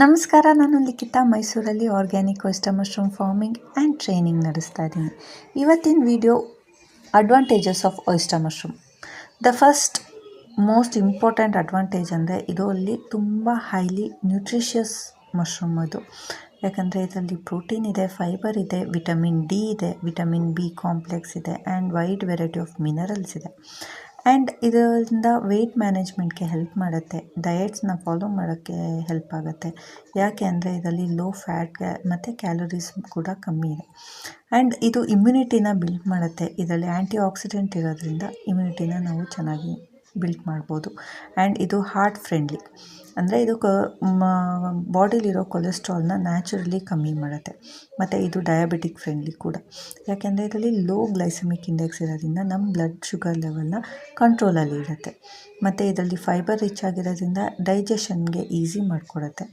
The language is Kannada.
ನಮಸ್ಕಾರ, ನಾನು ಲಿಖಿತಾ. ಮೈಸೂರಲ್ಲಿ organic oyster mushroom farming and training ನಡೆಸ್ತಾ ಇದ್ದೀನಿ. ಇವತ್ತಿನ video advantages of oyster mushroom. The first most important advantage ಅಂದರೆ ಇದು ಅಲ್ಲಿ ತುಂಬ ಹೈಲಿ ನ್ಯೂಟ್ರಿಷಿಯಸ್ ಮಶ್ರೂಮ್ ಅದು. ಯಾಕಂದರೆ ಇದರಲ್ಲಿ ಪ್ರೋಟೀನ್ ಇದೆ, ಫೈಬರ್ ಇದೆ, ವಿಟಮಿನ್ ಡಿ ಇದೆ, ವಿಟಮಿನ್ ಬಿ ಕಾಂಪ್ಲೆಕ್ಸ್ ಇದೆ and wide variety of minerals ಇದೆ. ಆ್ಯಂಡ್ ಇದರಿಂದ ವೆಯ್ಟ್ ಮ್ಯಾನೇಜ್ಮೆಂಟ್ಗೆ ಹೆಲ್ಪ್ ಮಾಡುತ್ತೆ, ಡಯಟ್ಸ್ನ ಫಾಲೋ ಮಾಡೋಕ್ಕೆ ಹೆಲ್ಪ್ ಆಗುತ್ತೆ. ಯಾಕೆ ಅಂದರೆ ಇದರಲ್ಲಿ ಲೋ ಫ್ಯಾಟ್ ಮತ್ತು ಕ್ಯಾಲೋರೀಸ್ ಕೂಡ ಕಮ್ಮಿ ಇದೆ. ಆ್ಯಂಡ್ ಇದು ಇಮ್ಯುನಿಟಿನ ಬಿಲ್ಡ್ ಮಾಡುತ್ತೆ. ಇದರಲ್ಲಿ ಆ್ಯಂಟಿ ಆಕ್ಸಿಡೆಂಟ್ ಇರೋದ್ರಿಂದ ಇಮ್ಯುನಿಟಿನ ನಾವು ಚೆನ್ನಾಗಿ ಬಿಲ್ಡ್ ಮಾಡ್ಬೋದು. ಆ್ಯಂಡ್ ಇದು ಹಾರ್ಟ್ ಫ್ರೆಂಡ್ಲಿ, ಅಂದರೆ ಇದು ಬಾಡಿಲಿರೋ ಕೊಲೆಸ್ಟ್ರಾಲ್ನ ನ್ಯಾಚುರಲಿ ಕಮ್ಮಿ ಮಾಡುತ್ತೆ. ಮತ್ತು ಇದು ಡಯಾಬಿಟಿಕ್ ಫ್ರೆಂಡ್ಲಿ ಕೂಡ, ಯಾಕೆಂದರೆ ಇದರಲ್ಲಿ ಲೋ ಗ್ಲೈಸೆಮಿಕ್ ಇಂಡೆಕ್ಸ್ ಇರೋದ್ರಿಂದ ನಮ್ಮ ಬ್ಲಡ್ ಶುಗರ್ ಲೆವೆಲ್ನ ಕಂಟ್ರೋಲಲ್ಲಿ ಇರುತ್ತೆ. ಮತ್ತು ಇದರಲ್ಲಿ ಫೈಬರ್ ರಿಚ್ ಆಗಿರೋದ್ರಿಂದ ಡೈಜೆಷನ್ಗೆ ಈಸಿ ಮಾಡಿಕೊಡುತ್ತೆ.